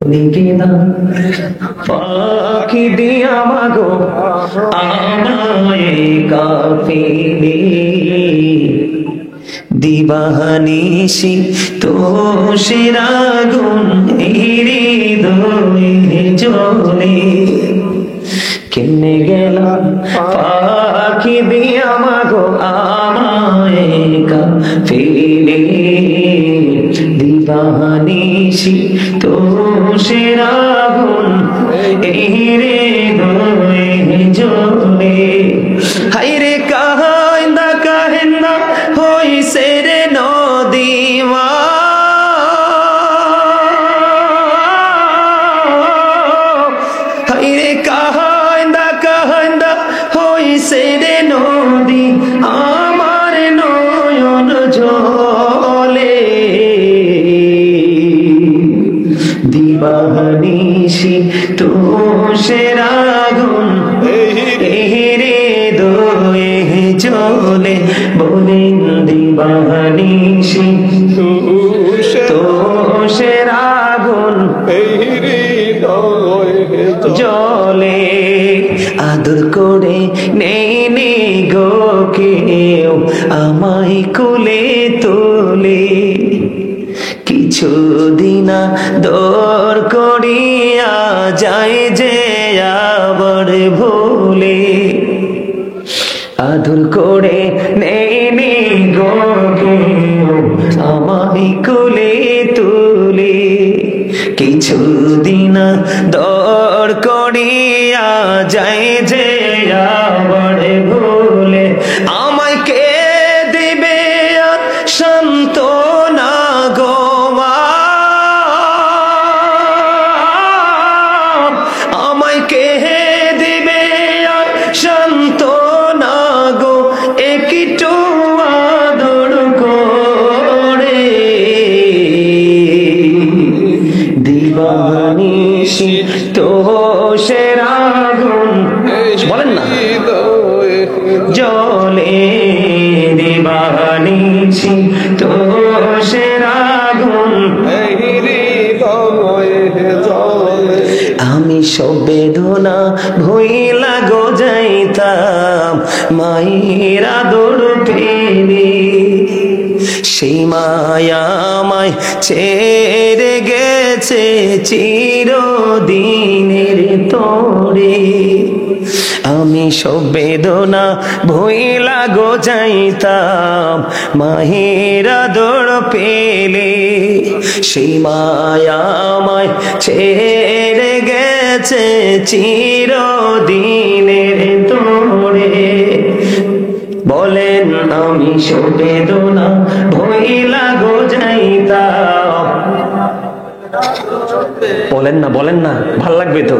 নিকেতন পাখি দিয়া মাগো আমায় কাফিলে দিবানিশি তোষের আগুন হৃদয়ে জ্বলে কেনে গেলাম পাখি দিয়া মাগো আমায় কাফিলে দিবানিশি তোষের আগুন হৃদয়ে জ্বলে হায়রে কাহিন্দা কাহিন্দা হইছে রে নদীমা হায়রে কাহিন্দা কাহিন্দা হইছে রে নদী আমার নয়ন জলে দিবানিশি তোষের আগুন হৃদয়ে জ্বলে বলেন দিবানিশি তোষের আগুন হৃদয়ে জ্বলে আদর করে নেই গো কেউ আমায় কোলে তোলে কিছুদিন দর করিয়া যায় যে আবার ভুলে আদর করে নেই গো কেউ আমায় কোলে তুলে কিছুদিন দর করিয়া যায় যে আবার ভুলে আমায় কে দিবে সান্ত্বনা গো মা আমায় কে দিবে সান্ত্বনা গো একটু আদর করে দিবানিশি তোষের আগুন বলেন না জ্বলে দিবানিশি তোষের আগুন আমি সব বেদনা ভুইলা গো যাইতাম মায়ের আদর পেলে সেই মায়ামায় ছেড়ে গেছে চিরদিনের তরে আমি সব বেদনা ভুইলা গো যাইতাম মায়ের আদর পেলে সেই মায়ামায় ছেড়ে গেছে চিরদিনের তরে বলেন আমি সব বেদনা ভুইলা গো যাইতাম বলেন না ভাল লাগবে তো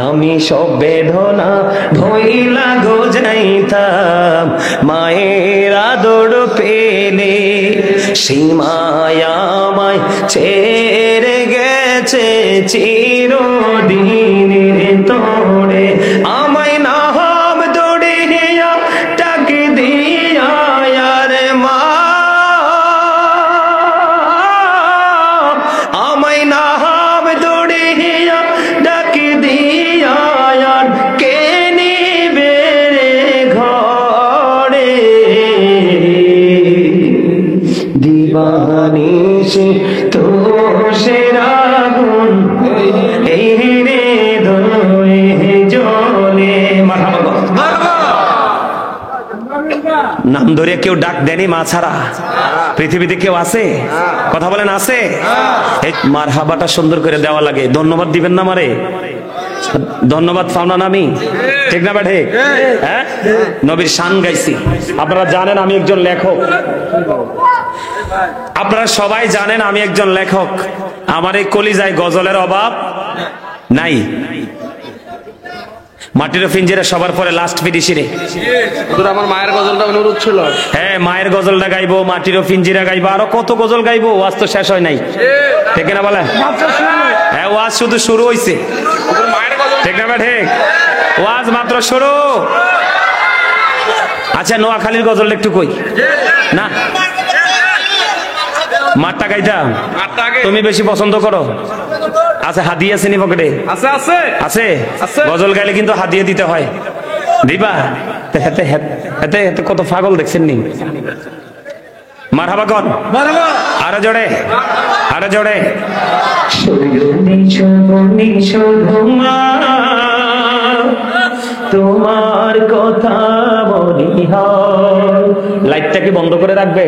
আমি সব বেদনা ভুইলা গো যাইতাম মায়ের আদর পেলে সেই মায়ামায় ছেড়ে গেছে চিরদিনের তরে আমায় নাম দৌড়িয়া ডাক দিয়া রে মা আমায় নাম দৌড়িয়া ডাক দিয়া কে নিবে রে ঘরে দিবানিশি তোষের আগুন হৃদয়ে জ্বলে নাম ধরে কেউ ডাক দেনি মা ছাড়া পৃথিবীতে কেউ আছে কথা বলেন আছে মারহাবাটা সুন্দর করে দেওয়া লাগে ধন্যবাদ দিবেন না মারে ধন্যবাদ পাও না আমি ঠিক না ঠিক হ্যাঁ নবীর শান গাইছি আপনারা জানেন আমি একজন লেখক আপনারা সবাই জানেন আমি একজন লেখক আমার এই কলিজায় গজলের অভাব নাই মাটির পিঞ্জিরা সবার পরে লাস্ট ফিনিশিরে আমার মায়ের গজলটা অনুরোধ ছিল হ্যাঁ মায়ের গজলটা গাইবো মাটির পিঞ্জিরা গাইবো আরো কত গজল গাইবো ওয়াজ তো শেষ হয় নাই ঠিক না বলেন হ্যাঁ ওয়াজ শুধু শুরু হইছে ঠিক না ঠিক ওয়াজ মাত্র শুরু আচ্ছা নোয়াখালীর গজলটা একটু কই না মাঠটা গাইতাম তুমি বেশি পছন্দ করো আচ্ছা, হাদিয়া আছে নি পকেটে? আছে আছে আছে। আছে। গজল গাইলে কিন্তু হাদিয়া দিতে হয়, দিবা? হেতে হেতে হেতে কত পাগল দেখছেন নি? মারহাবা কর, মারহাবা। আরো জোরে, আরো জোরে। তোমার কথা মনে হয়। লাইটটা কি বন্ধ করে রাখবে?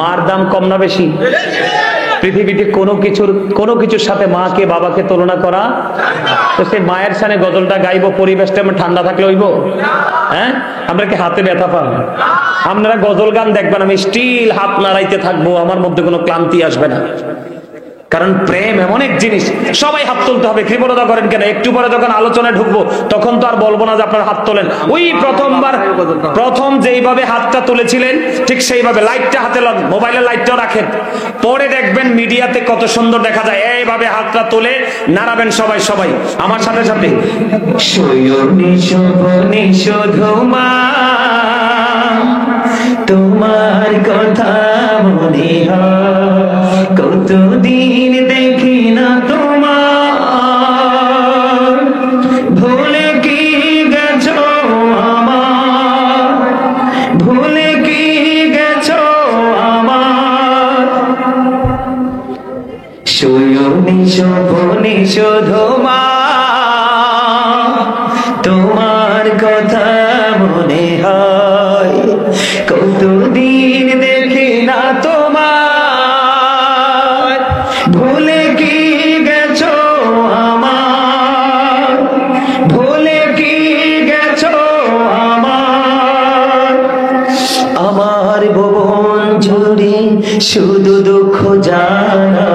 মার দাম কম না বেশি? পৃথিবীতে কোনো কিছুর সাথে মাকে বাবাকে তুলনা করা, তো সে মায়ের সামনে গজলটা গাইবো, পরিবেশটা আমার ঠান্ডা থাকলে হইব? হ্যাঁ, আমরা কি হাতে ব্যথা পান? আপনারা গজল গান দেখবেন, আমি স্টিল হাত নাড়াইতে থাকবো, আমার মধ্যে কোনো ক্লান্তি আসবে না। কারণ প্রেম এমন এক জিনিস, সবাই হাত তুলতে হবে। কৃপণতা করেন কেন? একটু পরে যখন আলোচনায় ঢুকবো তখন তো আর বলবো না যে আপনারা হাত তোলেন। ওই প্রথম যেইভাবে হাতটা তুলেছিলেন ঠিক সেইভাবে লাইটটা হাতে লন, মোবাইলের লাইটটাও রাখেন, পরে দেখবেন মিডিয়াতে কত সুন্দর দেখা যায়। এইভাবে হাতটা তুলে নাড়াবেন সবাই সবাই আমার সাথে সাথে। তোমার কথা মনে হয়, কতদিন দেখি না তোমার, ভুলে কি গেছো আমার, ভুলে কি গেছো আমার, শয়নে স্বপ্নে শুধু মা, তোমার কথা মনে হয়, কতদিন দেখি না তোমার, ভুলে কি গেছো আমার, ভুলে কি গেছো আমার, আমার ভুবন জুড়ে শুধু দুঃখ জানা,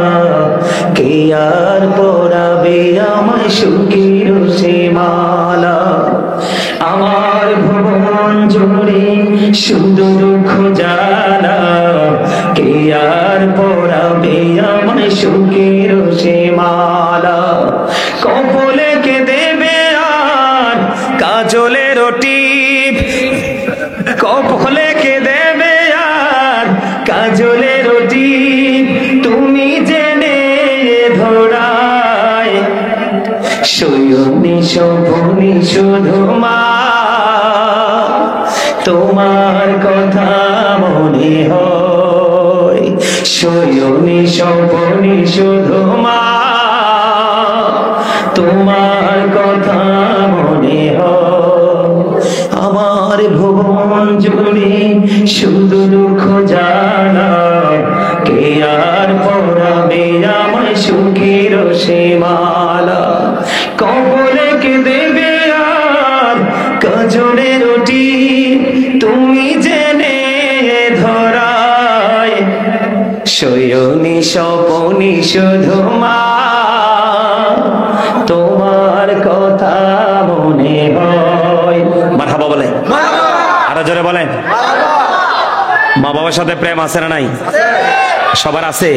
কে আর পরাবে আমায় সুখের সীমালা, আমার ভুবন জুড়ে শুধু দুঃখ জানা, কে আর পরাবে আমায় সুখের সীমালা, কপালে কে দেবে আর কাজলের টিপ, কপালে কে দেবে আর কাজলের টিপ, তুমি জেনে ধরায়, শয়নে স্বপ্নে শুধু মা, তোমার কথা মনে হয়, শয়নে স্বপ্নে শুধু মা, তোমার কথা মনে হয়, আমার ভুবন জুড়ে শুধু দুঃখ জানা, কে আর পরাবে আমায় সুখের সীমালা, কপালে কে দেবে আর কাজলের টিপ, তুমি জেনে ধরায়, শয়নে স্বপ্নে শুধু মা, তোমার কথা মনে হয়। মারহাবা বলেন, আরো জোরে বলেন। মা বাবার সাথে প্রেম আছে না নাই? সবার আছে।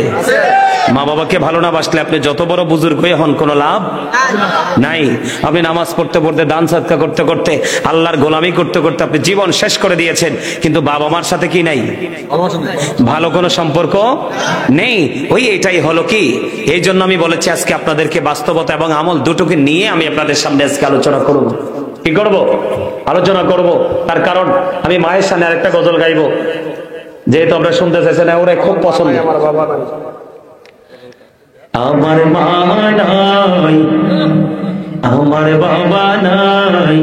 মা বাবাকে ভালো না বাসলে আপনি যত বড় বুজুর্গ হয়ে হন কোনো লাভ নাই। আপনি নামাজ পড়তে পড়তে, দান সাদকা করতে করতে, আল্লাহর গোলামি করতে করতে আপনি জীবন শেষ করে দিয়েছেন, কিন্তু বাবা মার সাথে কি নাই? ভালো কোনো সম্পর্ক নেই। ওই এটাই হলো কি, এই জন্য আমি বলেছি আজকে আপনাদেরকে বাস্তবতা এবং আমল দুটোকে নিয়ে আমি আপনাদের সামনে আজকে আলোচনা করব। কি করব? আলোচনা করব। তার কারণ আমি মায়ের সামনে আরেকটা গজল গাইবো, যেহেতু আমরা শুনতে চাইছেন, ওরা খুব পছন্দ। আমার মা নাই, আমার বাবা নাই,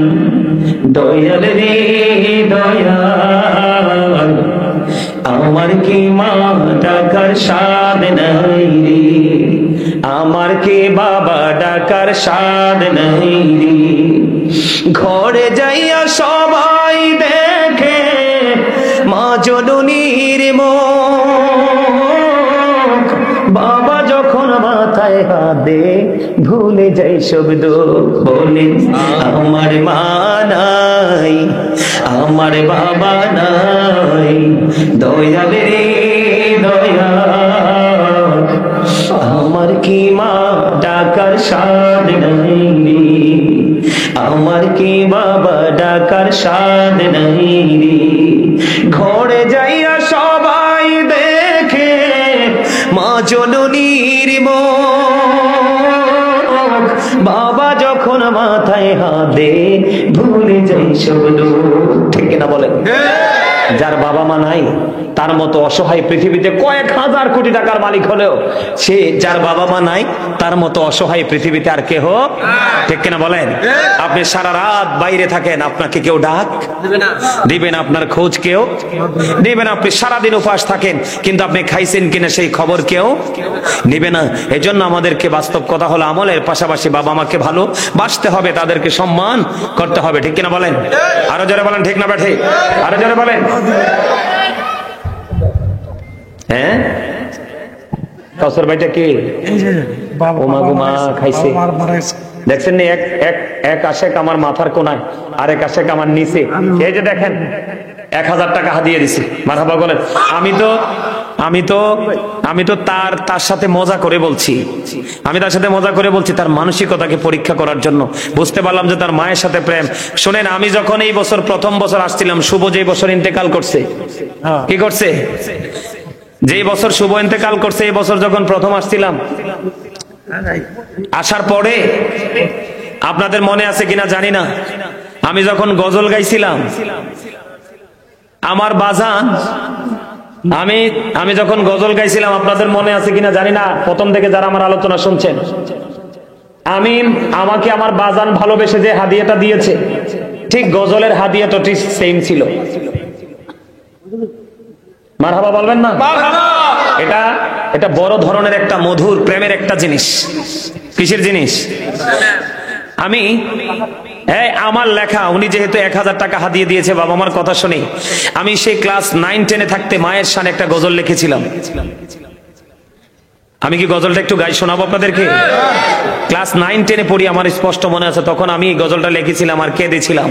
দয়াল রে দয়াল, আমার কি মা ডাকার স্বাদ নাই রে, আমার কি বাবা ডাকার স্বাদ নাই রে, ঘরে যাইয়া সবাই দেখে মা জননীর মুখ, বাবা যখন মাথায় হাতে ভুলে যাই শব্দ, বলে আমার মা নাই, আমার বাবা নাই, দয়াল রে দয়াল, আমার কি মা ডাকার স্বাদ নাই রে, আমার কি বাবা ডাকার স্বাদ নাই রে, ঘরে যাইয়া সবাই দেখে মা জননীর মুখ, বাবা যখন মাথায় হাত দে ভুলে যাই সব দুঃখ। ঠিক কিনা বলেন? যার বাবা মা নাই তার মতো অসহায় পৃথিবীতে কয়েক হাজার কোটি টাকার মালিক হলেও সে যার বাবা মা নাই তার মতো অসহায় পৃথিবীতে আর কেহ, ঠিক কিনা বলেন? আপনি সারা রাত বাইরে থাকেন, আপনাকে কেউ ডাক দিবেন, আপনার খোঁজ কেউ নেবেন। আপনি সারাদিন উপাস থাকেন, কিন্তু আপনি খাইছেন কিনা সেই খবর কেউ নেবে না। এজন্য আমাদেরকে বাস্তব কথা হলো আমলের পাশাপাশি বাবা মাকে ভালো বাসতে হবে, তাদেরকে সম্মান করতে হবে। ঠিক কিনা বলেন? আরো জোরে বলেন ঠিক না ঠিক? আরো জোরে বলেন। হ্যাঁ, কাউসার ভাইটা কি ওমা গুমা খাইছে দেখছেন না? এক আশেক আমার মাথার কোনায়, আরেক আশেক আমার নিচে। এই যে দেখেন 1000 টাকা হাদিয়ে দিছে। মারহাবা বলেন। আমি তো তার সাথে মজা করে বলছি, তার মানসিকতাকে পরীক্ষা করার জন্য। বুঝতে পারলাম যে তার মায়ের সাথে প্রেম। শোনেন, আমি যখন এই বছর প্রথম বছর আসছিলাম, শুভ যে বছর ইন্তেকাল করছে, কি করছে? যে বছর শুভ ইন্তেকাল করছে, এই বছর যখন প্রথম আসছিলাম, আসার পরে আপনাদের মনে আছে কিনা জানি না, আমি যখন গজল গাইছিলাম, আমার বাজান, আমি যখন গজল গাইছিলাম, আপনাদের মনে আছে কিনা জানি না, প্রথম থেকে যারা আমার আলোচনা শুনছেন, আমাকে আমার বাজান ভালোবেসে যে হাদিয়াটা দিয়েছে, ঠিক গজলের হাদিয়াটা ঠিক সেম ছিল। মারহাবা বলবেন না? এটা বড় ধরনের একটা মধুর প্রেমের একটা জিনিস। কিসের জিনিস? আমার লেখা, উনি যেহেতু 1000 টাকা হাদিয়ে দিয়েছে বাবা মার কথা শুনে, আমি সেই ক্লাস 9-10 থাকতে মায়ের শানে একটা গজল লিখেছিলাম। আমি কি গজলটা একটু গাই শোনাবো আপনাদেরকে? ক্লাস 9-10 পড়ি, আমার স্পষ্ট মনে আছে, তখন আমি এই গজলটা লিখেছিলাম আর কেঁদেছিলাম।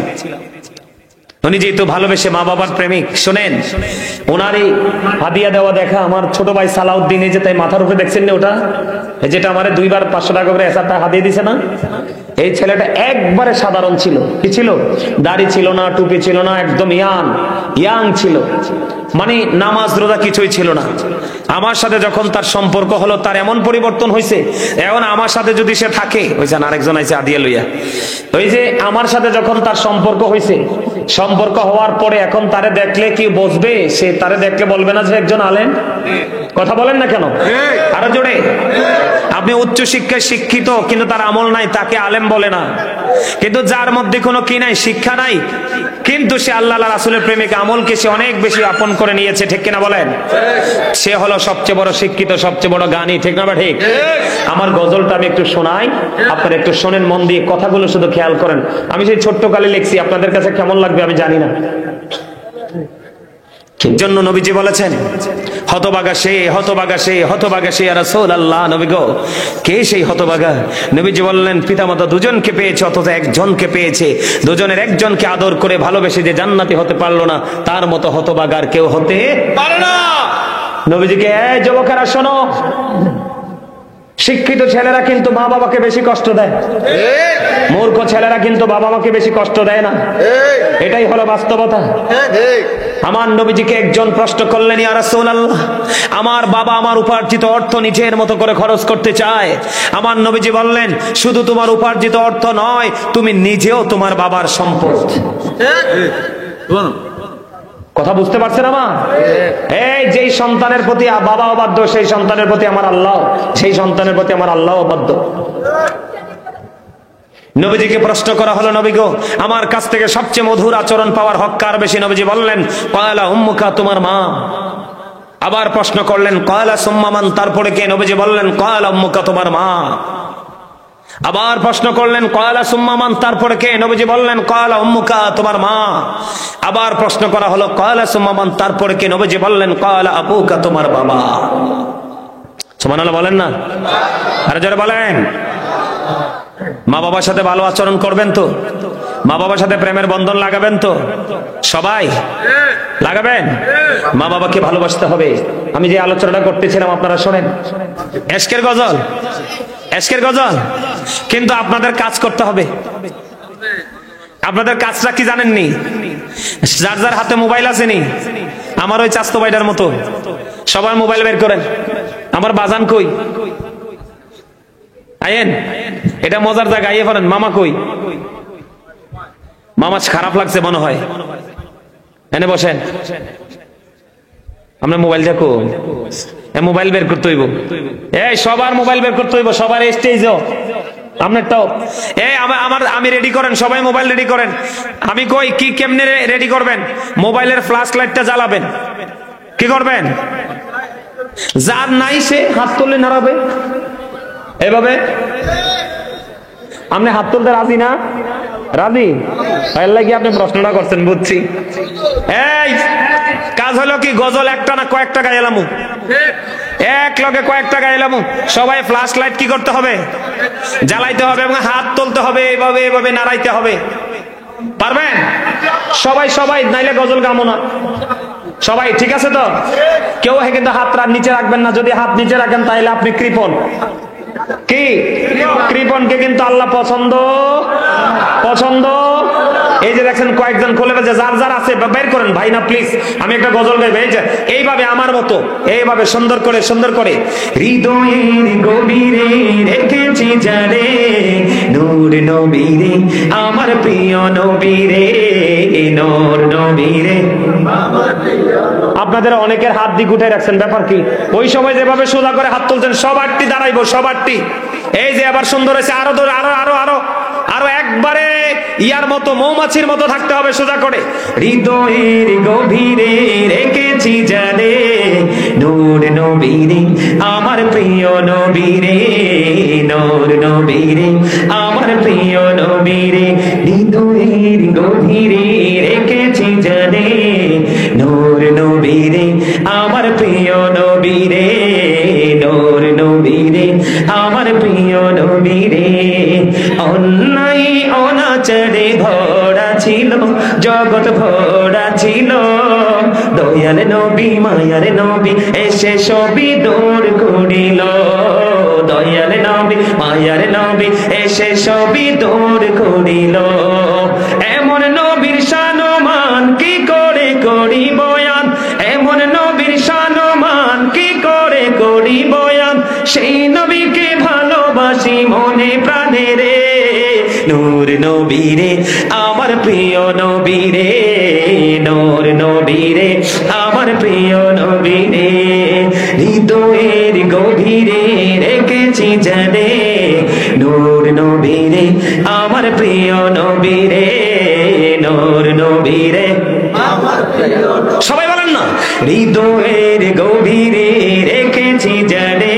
উনি যেহেতু ভালোবেসে মা বাবার প্রেমিক, শোনেন, ওনারই হাদিয়া দেওয়া দেখা আমার ছোট ভাই সালাউদ্দিন, এই যে তাই মাথার উপরে দেখছেন না, ওটা যেটা আমার 2বার 500 টাকা করে 1000 টাকা হাদিয়ে দিছে না, এই ছেলেটা একবারে সাধারণ ছিল। কি ছিল? দাড়ি ছিল না, টুপি ছিল না, একদম ইয়াং ছিল, মানে নামাজ রোজা কিছুই ছিল না। আমার সাথে যখন তার সম্পর্ক হলো, তার এমন পরিবর্তন হয়েছে, এখন আমার সাথে যদি সে থাকে, ওই যে আরেকজন আইছে আদিয়া লইয়া, ওই যে আমার সাথে যখন তার সম্পর্ক হয়েছে, সম্পর্ক হওয়ার পরে এখন তারে দেখলে কি বুঝবে? সে তারে দেখলে বলবে না যে একজন আলেম? কথা বলেন না কেন? আরো জোরে। আপনি উচ্চ শিক্ষায় শিক্ষিত কিন্তু তার আমল নাই, তাকে আলেম বলে না। কিন্তু যার মধ্যে কোনো কি নাই, শিক্ষা নাই, কিন্তু সে আল্লাহ রাসূলের প্রেমিক, আমলকে সে অনেক বেশি আপন করে নিয়েছে, ঠিক কিনা বলেন? সে হলো সবচেয়ে বড় শিক্ষিত, সবচেয়ে বড় জ্ঞানী, ঠিক না? ঠিক। আমার গজলটা আমি একটু শোনাই, আপনারা একটু শোনেন মন দিয়ে, কথাগুলো শুধু খেয়াল করেন। আমি সেই ছোট্ট কালে লিখছি, আপনাদের কাছে কেমন লাগবে আমি জানি না। জন্য নবীজি বলেছেন, হতভাগা সে, হতভাগা সে, হতভাগা সে ইয়া রাসূলুল্লাহ। নবী গো, কে সেই হতভাগা? নবীজি বললেন, পিতামাতা দুজনকে পেয়েছে, অথচ একজনকে পেয়েছে। দুজনের একজনকে আদর করে ভালোবেসে যে জান্নাতি হতে পারলো না, তার মতো হতভাগার কেউ হতে পারে না। নবীজিকে, এই যুবকেরা শোনো, শিক্ষিত ছেলেরা কিন্তু মা বাবাকে বেশি কষ্ট দেয়, মূর্খ ছেলেরা কিন্তু বাবা মাকে বেশি কষ্ট দেয় না। এটাই হলো বাস্তবতা। আমার নবীজিকে একজন প্রশ্ন করলেন, ইয়া রাসূলুল্লাহ, আমার বাবা আমার উপার্জিত অর্থ নিজের মতো করে খরচ করতে চায়। আমার নবীজি বললেন, শুধু তোমার উপার্জিত অর্থ নয়, তুমি নিজেও তোমার বাবার সম্পদ। কথা বুঝতে পারছেন আমার? এই যেই সন্তানের প্রতি বাবা অবাধ্য, সেই সন্তানের প্রতি আমার আল্লাহ, সেই সন্তানের প্রতি আমার আল্লাহ অবাধ্য। নবীজিকে প্রশ্ন করা হলো, নবী গো, আমার কাছ থেকে সবচেয়ে মধুর আচরণ পাওয়ার হক কার বেশি? নবীজি বললেন, ক্বালা উম্মুকা, তোমার মা। আবার প্রশ্ন করলেন, ক্বালা সুম্মা মান, তারপরে কে? নবীজি বললেন, ক্বালা উম্মুকা, তোমার মা। আবার প্রশ্ন করলেন, ক্বালা সুম্মা মান, তারপরে কে? নবীজি বললেন, ক্বালা উম্মুকা, তোমার মা। আবার প্রশ্ন করা হলো, ক্বালা সুম্মা মান, তারপরে কে? নবীজি বললেন, ক্বালা আবুকা, তোমার বাবা। সুবহানাল্লাহ বলেন না? আরে জোরে বলেন। মা বাবার সাথে ভালো আচরণ করবেন তো? মা বাবার সাথে প্রেমের বন্ধন লাগাবেন তো? সবাই লাগাবেন? মা বাবাকে ভালোবাসতে হবে। আমি যে আলোচনাটা করতেছিলাম আপনারা শোনেন, এশকের গজল, এশকের গজল, কিন্তু আপনাদের কাজ করতে হবে। আপনাদের কাজটা কি জানেননি? যার যার হাতে মোবাইল আছে নি, আমার ওই চাস্তো ভাইটার মতো সবার মোবাইল বের করেন। আমার বাজান কই? আয়েন। এটা মজার জায়গা, গাইয়ে পারেন। মামা কই? মামা খারাপ লাগছে মনে হয়, এনে বসেন। আমরা মোবাইল দেখো, মোবাইল বের করতে হইব, এই সবার মোবাইল বের করতে হইব, সবার স্টেজও আপনারটাও। এই আমি রেডি করেন, সবাই মোবাইল রেডি করেন। আমি কই কি কেমনে রেডি করবেন? মোবাইলের ফ্ল্যাশ লাইটটা জ্বালাবেন। কি করবেন? যার নাই সে হাত তুলে নাড়াবে এভাবে। আপনি হাত তুলতে রাজি না? রাজি? এর লাগি আপনি প্রশ্নটা করছেন, বুঝছি। এই কাজ হলো কি, গজল একটা না কয়েকটা গাইলাম, এক লগে কয়েকটা গাইলাম। সবাই ফ্ল্যাশ লাইট কি করতে হবে? জ্বালাইতে হবে এবং হাত তুলতে হবে, এইভাবে এইভাবে নাড়াইতে হবে। পারবেন? সবাই সবাই, নাইলে গজল গামো না। সবাই ঠিক আছে তো? কেউ কিন্তু হাত নিচে রাখবেন না। যদি হাত নিচে রাখেন তাহলে আপনি কৃপণ। কি কৃপণকে কিন্তু আল্লাহ পছন্দ। এই যে দেখছেন কয়েকজন খুলে যে যার যার আছে বের করেন ভাই না প্লিজ, আমি একটা গজল গাইব। এই যে এইভাবে আমার মতো এইভাবে সুন্দর করে হৃদয়ের গভীরে রেখেছি জানে নূর নবীরে, আমার প্রিয় নবীরে, নূর নবীরে। আপনাদের অনেকের হাত দিক উঠে রাখছেন, ব্যাপার কি? ওই সময় যেভাবে সোজা করে হাত তুলছেন সবারটি দাঁড়াইবো, সবারটি। এই যে আবার সুন্দর হয়েছে, আরো আরো একবারে ইয়ার মতো, মৌমাছির মতো থাকতে হবে সোজা করে। হৃদয়ের গভীরে রেখেছি জানে নূর নবীরে, আমার প্রিয় নবীরে, নূর নবীরে, আমার প্রিয় নবীরে। হৃদয়ের গভীরে রেখেছি জানে নূর নবীরে, আমার প্রিয় নবীরে, নূর নবীরে, আমার প্রিয় নবীরে। অন্যায় অনাচারে ভরা ছিল জগৎ, ভরা ছিল। দয়াল নবী মায়ার নবী এসে সবই দূর করিল। দয়াল নবী মায়ার নবী এসে সবই দূর করিল। এমন নবীর শানমান কি করে করি বয়ান, এমন নবীর শানমান কি করে করি বয়ান। সেই নবীকে ভালোবাসি মনে প্রাণে রে, নূর নবীরে, আমার প্রিয় নবীরে, নূর নবীরে, আমার প্রিয় নবীরে। হৃদয়ের গভীরে রেখেছি জানে নূর নবীরে, আমার প্রিয় নবীরে, নূর নবীরে, আমার প্রিয়। সবাই বলেন না, হৃদয়ের গভীরে রেখেছি জানে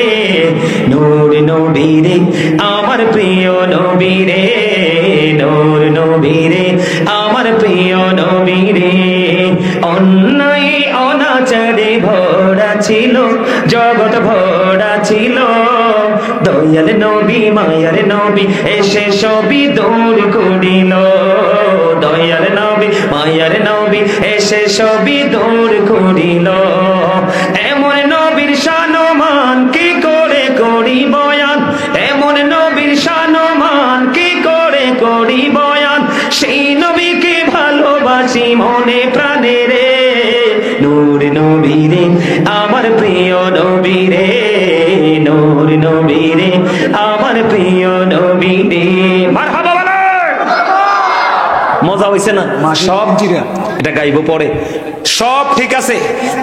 নূর নবীরে, আমার প্রিয় নবীরে, নূর নবীরে, আমার প্রিয় নবীরে। অন্যায় অনাচারে ভরা ছিল জগৎ, ভরা ছিল। দয়াল নবী মায়ার নবী এসে সবই দূর করিল। দয়াল নবী মায়ার নবী এসে সবই দূর করিল। এমন নবীর শানমান কি করে করি বয়ান, এমন নবীর শানমান কি করে করি বয়ান। সেই নবীকে ভালোবাসি মনে প্রাণে রে, নূর নবীরে, আমার প্রিয় নবীরে, নূর নবীরে, আমার প্রিয় নবীরে। মারহাবা বলেন। মজা হইছে না? সব এটা গাইবো পরে, সব ঠিক আছে।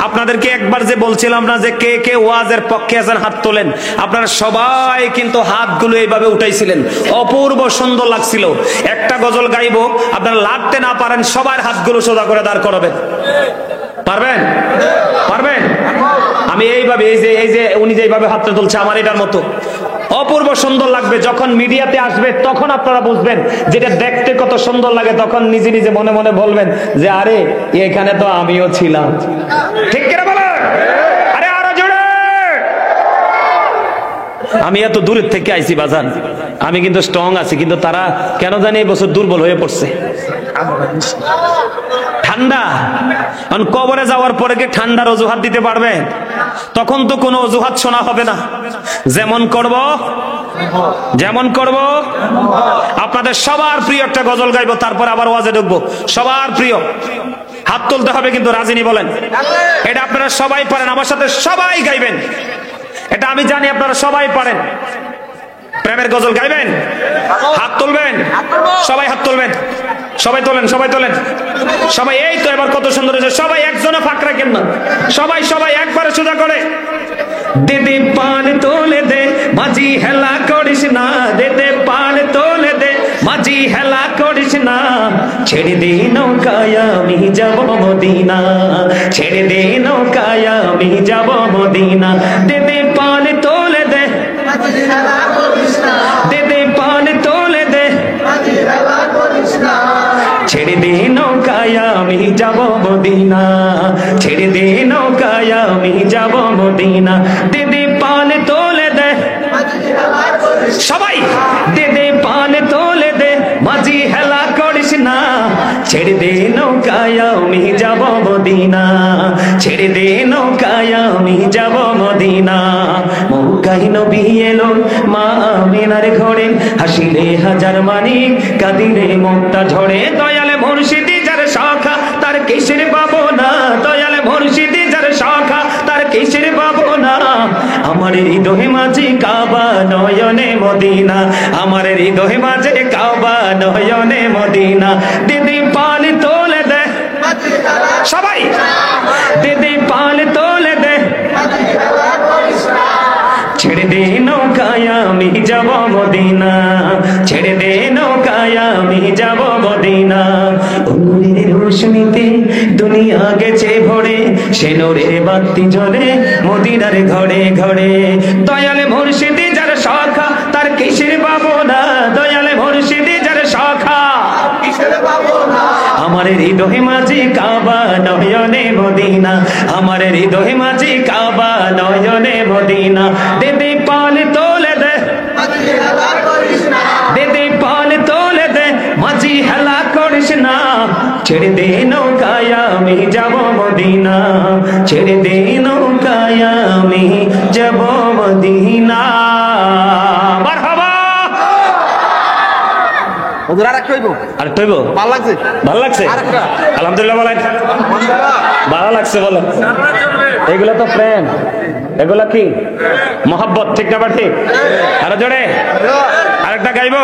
আপনাদেরকে একবার যে বলছিলাম না যে কে কে ওয়াজের পক্ষে আছেন হাত তোলেন, আপনারা সবাই কিন্তু হাতগুলো এইভাবে উঠাইছিলেন, অপূর্ব সুন্দর লাগছিল। একটা গজল গাইবো, আপনারা লাগতে না পারেন সবার হাতগুলো সোজা করে দাঁড় করাবেন। পারবেন? পারবেন? আমি এইভাবে, এই যে উনি যেভাবে হাতটা তুলছে আমার এটার মতো অপূর্ব সুন্দর লাগবে। যখন মিডিয়াতে আসবে তখন আপনারা বুঝবেন যেটা দেখতে কত সুন্দর লাগে। তখন নিজে নিজে মনে মনে বলবেন যে আরে এখানে তো আমিও ছিলাম। ঠিক কিনা বলেন? আরে আরো জোরে। আমি এত দূরের থেকে আইছি বাজান, আমি কিন্তু স্ট্রং আছি, কিন্তু তারা কেন জানি এই বছর দুর্বল হয়ে পড়ছে। ঠান্ডা, কবরে যাওয়ার পরে কি ঠান্ডার অজুহাত দিতে পারবে? তখন তো কোনো অজুহাত শোনা হবে না। যেমন করব। আপনাদের সবার প্রিয় একটা গজল গাইবো, তারপর আবার ওয়াজে ঢুকবো। সবার প্রিয় হাত তুলতে হবে কিন্তু, রাজিনী বলেন। এটা আপনারা সবাই পারেন, আমার সাথে সবাই গাইবেন। এটা আমি জানি আপনারা সবাই পারেন। প্রেমের গজল গাইবেন? হাত তুলবেন, সবাই হাত তুলবেন, সবাই তোলেন, সবাই তোলেন, সবাই। এই তো এবার কত সুন্দর হয়েছে, সবাই একজনে ফাঁক রাখেন না, সবাই সবাই একবারে সোজা করে। দে দে পান তোলে দে মাঝি হেলা করিস না, দে দে পান তোলে দে মাঝি হেলা করিস না, ছেড়ে দে নৌকায় আমি যাব মদিনা, ছেড়ে দে নৌকায় আমি যাব মদিনা। দে দে পান তোলে দে, দে দে পান তোলে দে, ছেড়ে দে নৌকায় আমি যাব মদিনা, ছেড়ে দে নৌকায় আমি যাব মদিনা। দে দে পান তোলে দে, সবাই দে দে পান তোলে দে মাঝি হেলা করিস না, ছেড়ে দে নৌকায় আমি যাব মদিনা, ছেড়ে দে নৌকায় আমি যাব মদিনা। মৌকায় নবী এলো মা আমিনার ঘরে, হাসিলে হাজার মানিক কাঁদিলে মুক্তা ঝরে। দয়ালে মুর্শিদি যার শাখা তার কিসের পাবো না, দয়ালে মুর্শিদি যার শাখা তার কিসের পাবো না। আমার হৃদয়ে মাঝে কাবা নয়নে মদিনা, আমার হৃদয়ে মাঝে কাবা নয়নে মদিনা। দিদি পাল তোলে দে, সবাই দিদি পাল তোলে দে, ছেড়ে দে নৌকায় আমি যাব মদিনা, ছেড়ে দে নৌকায় আমি যাব মদিনা। নূরের রোশনীতে দুনিয়া গেছে ভরে, সে নূরে বাতি জ্বলে মদিনার ঘরে ঘরে। দয়ালে মুর্শিদি যার শাখা তার কিসের পাবো না, দয়ালে মুর্শিদি যার শাখা আমার হৃদয়ে মাঝে কাবা নয়নে মদিনা, আমার হৃদয়ে মাঝে কাবা নয়নে মদিনা। দে দে পাল তোলে দে, দে দে পাল তোলে দে মাঝি হেলা করিস না, ছেড়ে দে নৌকায় আমি যাব মদিনা, ছেড়ে দে নৌকায় আমি যাব মদিনা। মারহাবা। হুজুর আরেকটা হইব, আরেকটা হইব? ভালো লাগছে, ভালো লাগছে, আরেকটা। আলহামদুলিল্লাহ বলেন, ভালো লাগছে বলেন। এগুলো তো প্রেম, এগুলা কি মহব্বত, ঠিক না? ঠিক। আরো জোরে আরেকটা গাইবো,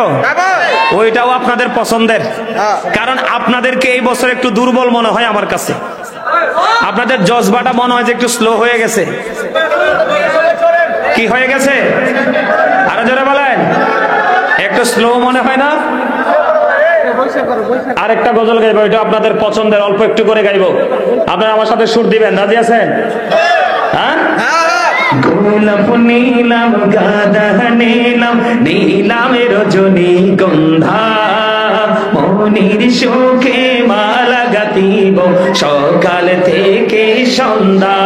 ওইটাও আপনাদের পছন্দের, কারণ আপনাদেরকে এই বছর একটু দুর্বল মনে হয় আমার কাছে, আপনাদের জজবাটা মনে হয় যে একটু স্লো হয়ে গেছে। কি হয়ে গেছে? আরো জোরে বলেন, একটু স্লো মনে হয় না? আরেকটা গজল গাইবো, এটা আপনাদের পছন্দের, অল্প একটু করে গাইবো, আপনারা আমার সাথে সুর দিবেন, রাজি আছেন? হ্যাঁ। গোলাপ নীলাম গাঁদা নীলাম, নীলাম রজনী গন্ধা, মনির সুখে মালা গাতিব সকাল থেকে সন্ধ্যা।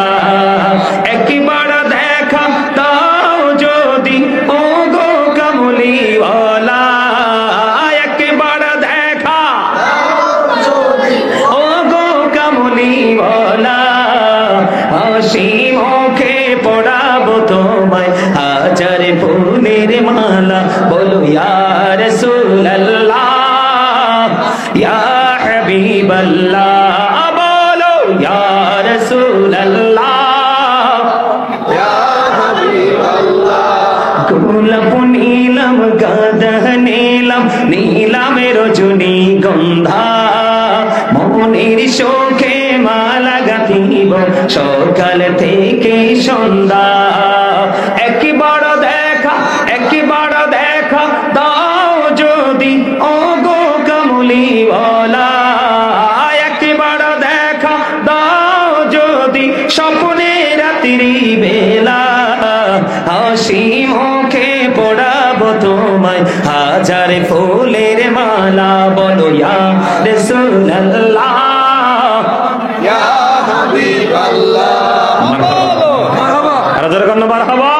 একবার দেখা তাও যদি ও গো কামলিওয়ালা, একবার দেখা ও গো কামলিওয়ালা, হাসি মুখে পড়াবো তোমায় হাজার ফুলের মালা। বলো ইয়া রাসূলুল্লাহ ইয়া হাবিবাল্লাহ, বলো ইয়া রাসূলুল্লাহ ইয়া হাবিবাল্লাহ। গোলাপ নীলাম গাঁদা নীলাম, নীলাম রজনী গন্ধা, মনের সুখে মালা গাঁথিব সকাল থেকে সন্ধ্যা। একবার দেখা, একবার দেখা দাও যদি ও গো কামলিওয়ালা, একবার দেখা দাও যদি স্বপ্নে রাত্রি বেলা, হাসি মুখে পড়াবো তোমায় হাজার ফুলের মালা। বলো ইয়া রাসূলুল্লাহ ইয়া হাবিবাল্লাহ, মারহাবা। আর জোরে কন্যা মারহাবা।